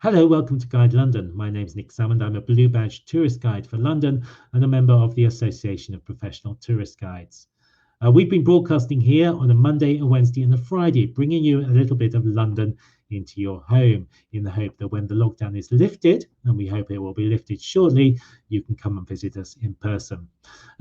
Hello, welcome to Guide London. My name's Nick Salmond. I'm a Blue Badge tourist guide for London and a member of the Association of Professional Tourist Guides. We've been broadcasting here on a Monday, a Wednesday, and a Friday, bringing you a little bit of London into your home in the hope that when the lockdown is lifted, and we hope it will be lifted shortly, you can come and visit us in person.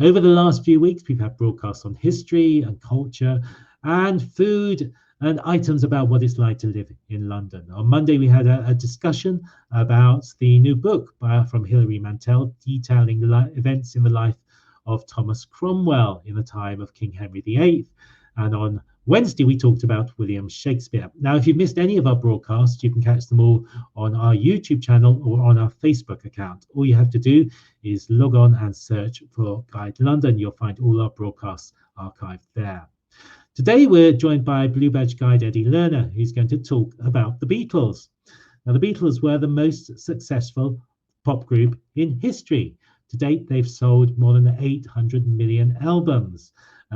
Over the last few weeks, we've had broadcasts on history and culture and food and items about what it's like to live in London. On Monday, we had a discussion about the new book from Hilary Mantel detailing the events in the life of Thomas Cromwell in the time of King Henry VIII. And on Wednesday, we talked about William Shakespeare. Now, if you've missed any of our broadcasts, you can catch them all on our YouTube channel or on our Facebook account. All you have to do is log on and search for Guide London. You'll find all our broadcasts archived there. Today, we're joined by Blue Badge guide Eddie Lerner, who's going to talk about the Beatles. Now, the Beatles were the most successful pop group in history. To date, they've sold more than 800 million albums.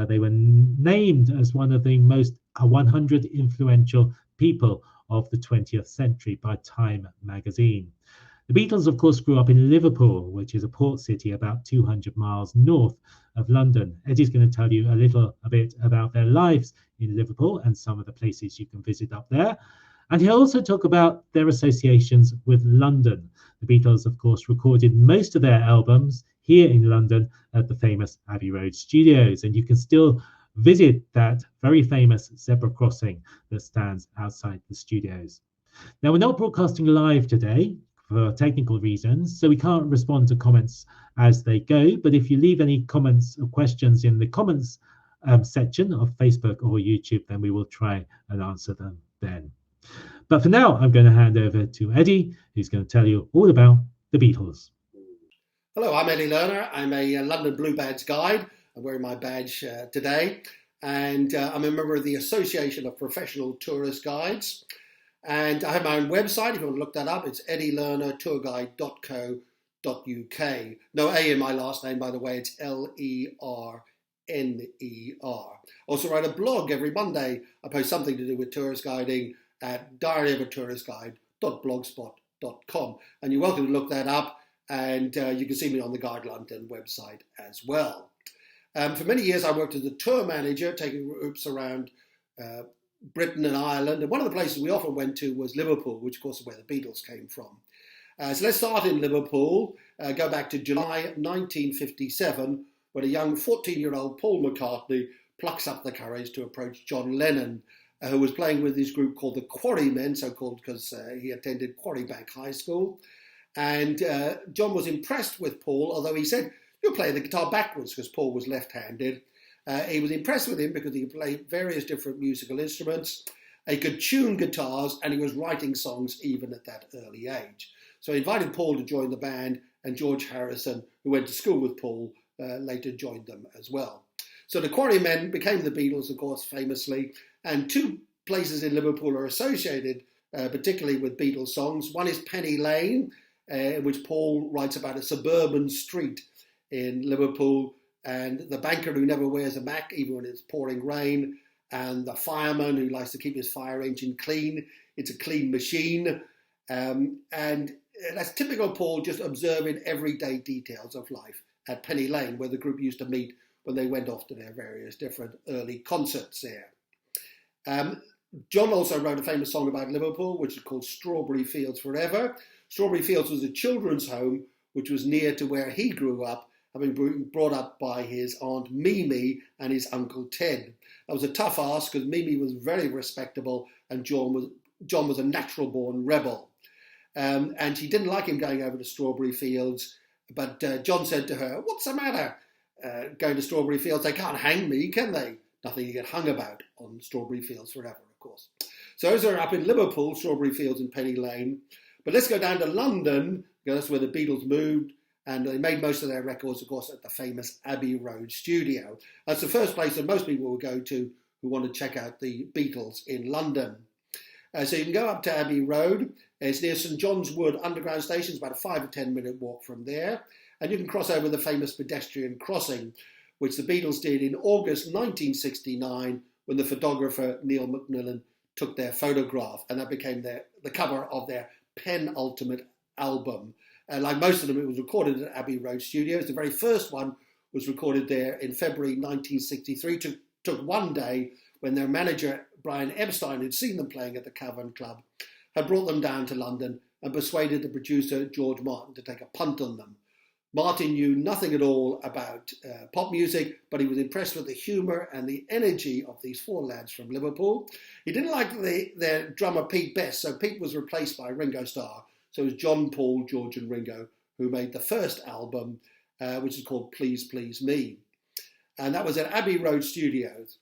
They were named as one of the most 100 influential people of the 20th century by Time magazine. The Beatles, of course, grew up in Liverpool, which is a port city about 200 miles north of London. Eddie's going to tell you a bit about their lives in Liverpool and some of the places you can visit up there. And he'll also talk about their associations with London. The Beatles, of course, recorded most of their albums here in London at the famous Abbey Road studios. And you can still visit that very famous zebra crossing that stands outside the studios. Now, we're not broadcasting live today for technical reasons, so we can't respond to comments as they go. But if you leave any comments or questions in the comments section of Facebook or YouTube, then we will try and answer them then. But for now, I'm going to hand over to Eddie, who's going to tell you all about the Beatles. Hello, I'm Eddie Lerner. I'm a London Blue Badge guide. I'm wearing my badge today. And I'm a member of the Association of Professional Tourist Guides. And I have my own website. If you want to look that up, it's eddielernertourguide.co.uk. No A in my last name, by the way. It's Lerner. Also write a blog every Monday. I post something to do with tourist guiding at diaryofatourisguide.blogspot.com. And you're welcome to look that up. And you can see me on the Guide London website as well. For many years, I worked as a tour manager, taking groups around Britain and Ireland. And one of the places we often went to was Liverpool, which of course is where the Beatles came from. So let's start in Liverpool, go back to July 1957, when a young 14-year-old Paul McCartney plucks up the courage to approach John Lennon, who was playing with his group called the Quarrymen, so-called because he attended Quarrybank High School. And John was impressed with Paul, although he said, "You're playing the guitar backwards," because Paul was left-handed. He was impressed with him because he could play various different musical instruments. He could tune guitars, and he was writing songs even at that early age. So he invited Paul to join the band, and George Harrison, who went to school with Paul, later joined them as well. So the Quarrymen became the Beatles, of course, famously, and two places in Liverpool are associated, particularly with Beatles songs. One is Penny Lane, in which Paul writes about a suburban street in Liverpool, and the banker who never wears a Mac, even when it's pouring rain, and the fireman who likes to keep his fire engine clean. It's a clean machine. And that's typical Paul, just observing everyday details of life at Penny Lane, where the group used to meet when they went off to their various different early concerts there. John also wrote a famous song about Liverpool, which is called Strawberry Fields Forever. Strawberry Fields was a children's home, which was near to where he grew up, having been brought up by his Aunt Mimi and his Uncle Ted. That was a tough ask because Mimi was very respectable and John was a natural-born rebel. And she didn't like him going over to Strawberry Fields, but John said to her, "What's the matter going to Strawberry Fields? They can't hang me, can they? Nothing to get hung about on Strawberry Fields Forever, of course." So those are up in Liverpool, Strawberry Fields and Penny Lane. But let's go down to London, because that's where the Beatles moved, and they made most of their records, of course, at the famous Abbey Road studio. That's the first place that most people will go to who want to check out the Beatles in London. So you can go up to Abbey Road. It's near St John's Wood Underground Station. It's about a 5 or 10 minute walk from there. And you can cross over the famous pedestrian crossing, which the Beatles did in August 1969 when the photographer Neil Macmillan took their photograph. And that became the cover of their penultimate album. Like most of them, it was recorded at Abbey Road Studios. The very first one was recorded there in February 1963. Took one day when their manager, Brian Epstein, had seen them playing at the Cavern Club, had brought them down to London and persuaded the producer, George Martin, to take a punt on them. Martin knew nothing at all about pop music, but he was impressed with the humour and the energy of these four lads from Liverpool. He didn't like their drummer Pete Best, so Pete was replaced by Ringo Starr. So it was John, Paul, George and Ringo who made the first album, which is called Please Please Me. And that was at Abbey Road Studios.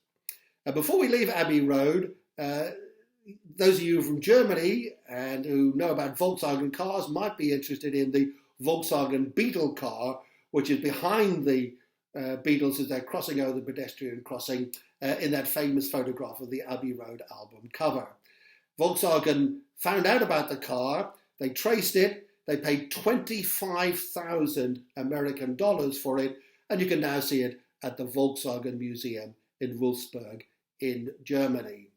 Before we leave Abbey Road, those of you from Germany and who know about Volkswagen cars might be interested in the Volkswagen Beetle car, which is behind the Beatles as they're crossing over the pedestrian crossing in that famous photograph of the Abbey Road album cover. Volkswagen found out about the car, they traced it, they paid 25,000 American dollars for it, and you can now see it at the Volkswagen Museum in Wolfsburg in Germany.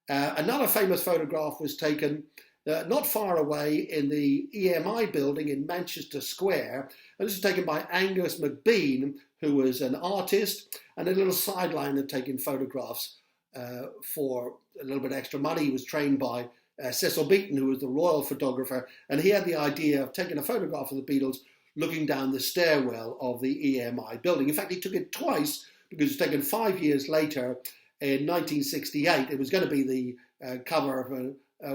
Another famous photograph was taken not far away in the EMI building in Manchester Square. And this was taken by Angus McBean, who was an artist and a little sideline of taking photographs for a little bit extra money. He was trained by Cecil Beaton, who was the royal photographer, and he had the idea of taking a photograph of the Beatles looking down the stairwell of the EMI building. In fact, he took it twice because it was taken 5 years later in 1968. It was going to be the cover of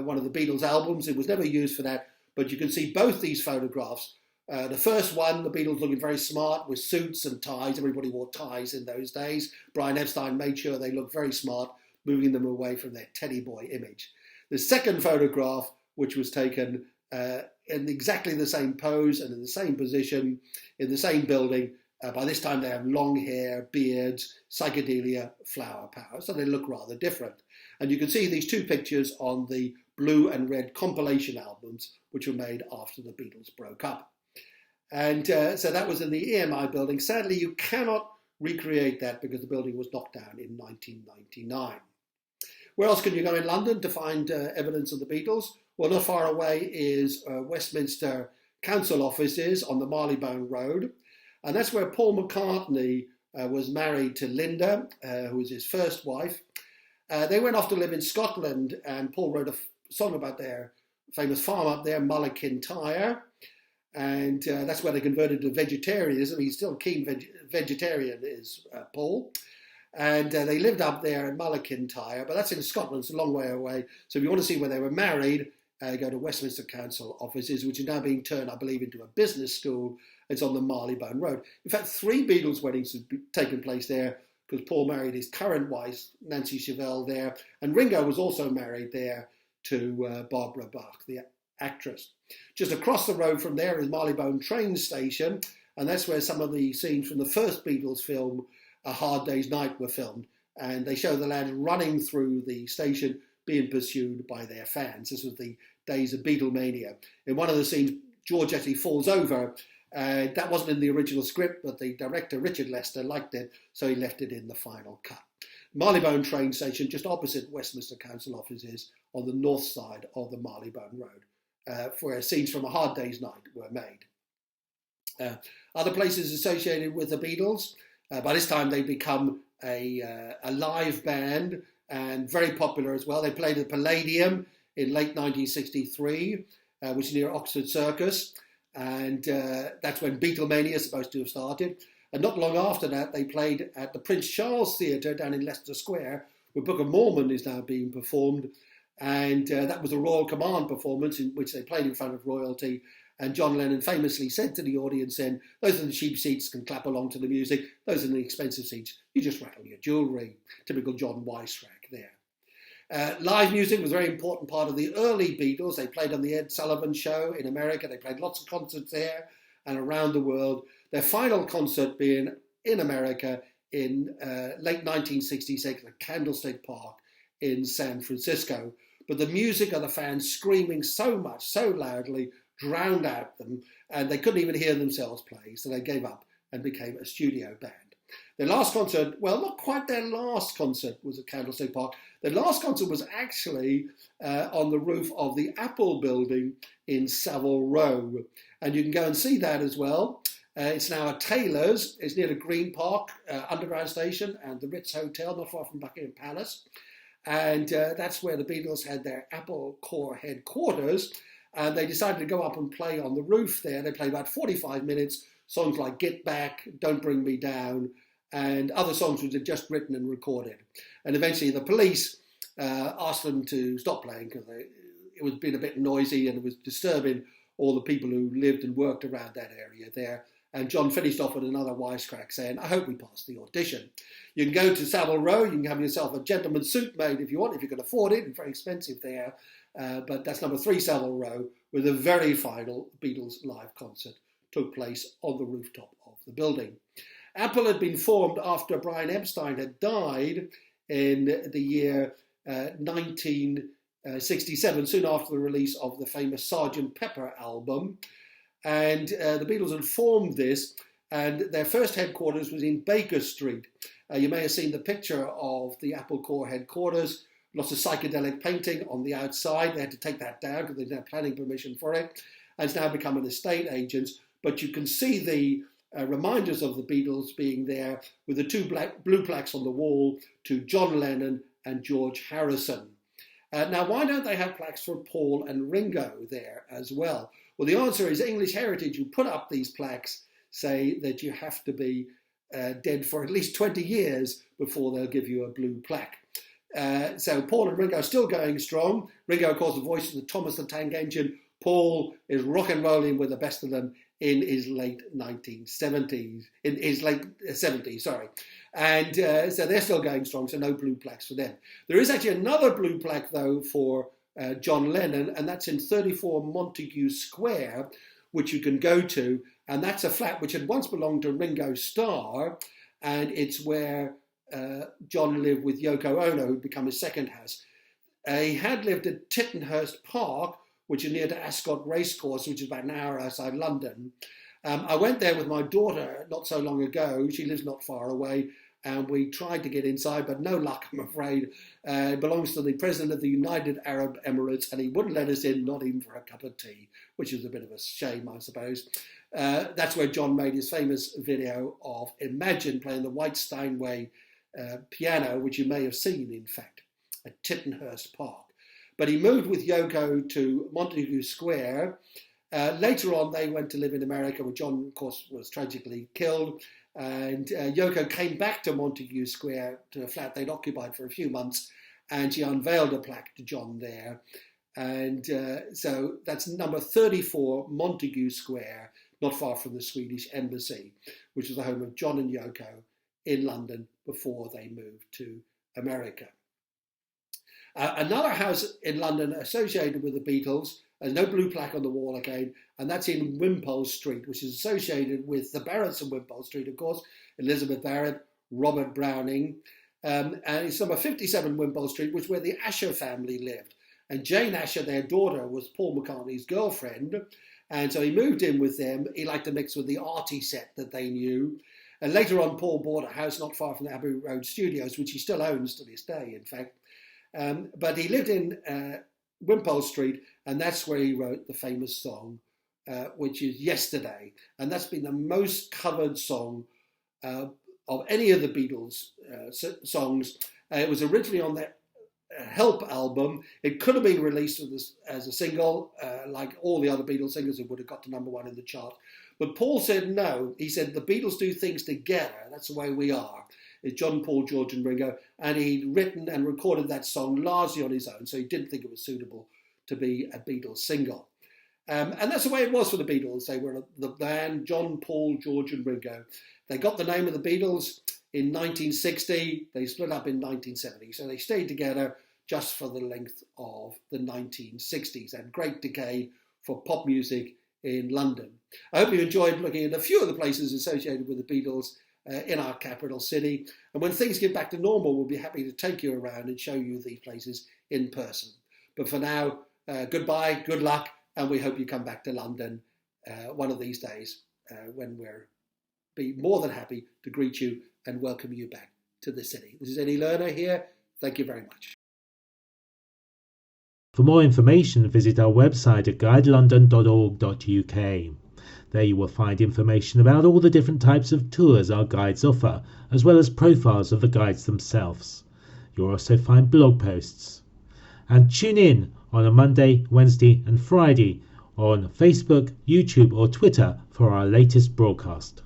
one of the Beatles albums. It was never used for that, but you can see both these photographs. The first one, the Beatles looking very smart with suits and ties. Everybody wore ties in those days. Brian Epstein made sure they looked very smart, moving them away from their teddy boy image. The second photograph, which was taken in exactly the same pose and in the same position, in the same building, by this time they have long hair, beards, psychedelia, flower power, so they look rather different. And you can see these two pictures on the blue and red compilation albums, which were made after the Beatles broke up. And so that was in the EMI building. Sadly, you cannot recreate that because the building was knocked down in 1999. Where else can you go in London to find evidence of the Beatles? Well, not far away is Westminster Council offices on the Marylebone Road. And that's where Paul McCartney was married to Linda, who was his first wife. They went off to live in Scotland, and Paul wrote a song about their famous farm up there, Mullikintyre. And that's where they converted to vegetarianism. He's still a keen vegetarian, is Paul. And they lived up there in Mullikintyre, but that's in Scotland, it's a long way away. So if you want to see where they were married, go to Westminster Council offices, which are now being turned, I believe, into a business school. It's on the Marylebone Road. In fact, 3 Beatles weddings have taken place there because Paul married his current wife, Nancy Chevelle, there. And Ringo was also married there to Barbara Bach, the actress. Just across the road from there is Marylebone train station, and that's where some of the scenes from the first Beatles film, A Hard Day's Night, were filmed. And they show the lads running through the station being pursued by their fans. This was the days of Beatlemania. In one of the scenes, George actually falls over. That wasn't in the original script, but the director, Richard Lester, liked it, so he left it in the final cut. Marylebone train station, just opposite Westminster Council offices on the north side of the Marylebone Road, where scenes from A Hard Day's Night were made. Other places associated with the Beatles, by this time they'd become a live band and very popular as well. They played at the Palladium in late 1963, which is near Oxford Circus. And that's when Beatlemania is supposed to have started. And not long after that, they played at the Prince Charles Theatre down in Leicester Square, where Book of Mormon is now being performed. And that was a Royal Command performance in which they played in front of royalty. And John Lennon famously said to the audience then, those in the cheap seats can clap along to the music. Those in the expensive seats, you just rattle your jewellery. Typical John Weissrack there. Live music was a very important part of the early Beatles. They played on the Ed Sullivan Show in America. They played lots of concerts there and around the world. Their final concert being in America in late 1966 at Candlestick Park in San Francisco. But the music of the fans screaming so much, so loudly, drowned out them, and they couldn't even hear themselves play, so they gave up and became a studio band. Their last concert, well, not quite their last concert, was at Candlestick Park. Their last concert was actually on the roof of the Apple building in Savile Row. And you can go and see that as well. It's now a Taylor's. It's near the Green Park Underground Station and the Ritz Hotel, not far from Buckingham Palace. And that's where the Beatles had their Apple Corps headquarters. And they decided to go up and play on the roof there. They played about 45 minutes, songs like Get Back, Don't Bring Me Down, and other songs which they'd just written and recorded. And eventually the police asked them to stop playing because it was being a bit noisy and it was disturbing all the people who lived and worked around that area there. And John finished off with another wisecrack saying, I hope we passed the audition. You can go to Savile Row, you can have yourself a gentleman's suit made if you want, if you can afford it. It's very expensive there. But that's number 3 Savile Row, where the very final Beatles live concert took place on the rooftop of the building. Apple had been formed after Brian Epstein had died in the year 1967, soon after the release of the famous Sgt. Pepper album. And the Beatles had formed this, and their first headquarters was in Baker Street. You may have seen the picture of the Apple Corps headquarters, lots of psychedelic painting on the outside. They had to take that down because they didn't have planning permission for it. And it's now become an estate agent. But you can see the reminders of the Beatles being there with the 2 blue plaques on the wall to John Lennon and George Harrison. Now, why don't they have plaques for Paul and Ringo there as well? Well, the answer is English Heritage, who put up these plaques, say that you have to be dead for at least 20 years before they'll give you a blue plaque. So Paul and Ringo are still going strong. Ringo, of course, the voice of the Thomas the Tank Engine. Paul is rock and rolling with the best of them in his late 1970s, in his late 70s, sorry. And so they're still going strong, so no blue plaques for them. There is actually another blue plaque, though, for John Lennon, and that's in 34 Montague Square, which you can go to. And that's a flat which had once belonged to Ringo Starr, and it's where John lived with Yoko Ono, who'd become his second house. He had lived at Tittenhurst Park, which is near to Ascot Racecourse, which is about an hour outside London. I went there with my daughter not so long ago. She lives not far away, and we tried to get inside, but no luck, I'm afraid. It belongs to the President of the United Arab Emirates, and he wouldn't let us in, not even for a cup of tea, which is a bit of a shame, I suppose. That's where John made his famous video of Imagine playing the White Steinway piano, which you may have seen, in fact, at Tittenhurst Park. But he moved with Yoko to Montague Square. Later on, they went to live in America, where John, of course, was tragically killed. And Yoko came back to Montague Square, to a flat they'd occupied for a few months, and she unveiled a plaque to John there. And so that's number 34 Montague Square, not far from the Swedish Embassy, which is the home of John and Yoko in London before they moved to America. Another house in London associated with the Beatles, there's no blue plaque on the wall again, and that's in Wimpole Street, which is associated with the Barretts of Wimpole Street, of course, Elizabeth Barrett, Robert Browning, and it's number 57 Wimpole Street, which is where the Asher family lived. And Jane Asher, their daughter, was Paul McCartney's girlfriend, and so he moved in with them. He liked to mix with the arty set that they knew. And later on, Paul bought a house not far from the Abbey Road studios, which he still owns to this day, in fact. But he lived in Wimpole Street, and that's where he wrote the famous song, which is Yesterday. And that's been the most covered song of any of the Beatles songs. It was originally on their Help album. It could have been released as a single, like all the other Beatles singers who would have got to number 1 in the chart. But Paul said no. He said the Beatles do things together. That's the way we are. It's John, Paul, George and Ringo. And he'd written and recorded that song largely on his own, so he didn't think it was suitable to be a Beatles single. And that's the way it was for the Beatles. They were the band, John, Paul, George and Ringo. They got the name of the Beatles in 1960. They split up in 1970. So they stayed together just for the length of the 1960s. And great decade for pop music in London. I hope you enjoyed looking at a few of the places associated with the Beatles in our capital city. And when things get back to normal, we'll be happy to take you around and show you these places in person. But for now, goodbye, good luck, and we hope you come back to London one of these days when we'll be more than happy to greet you and welcome you back to the city. This is Eddie Lerner here. Thank you very much. For more information, visit our website at guidelondon.org.uk. There you will find information about all the different types of tours our guides offer, as well as profiles of the guides themselves. You'll also find blog posts. And tune in on a Monday, Wednesday and Friday on Facebook, YouTube or Twitter for our latest broadcast.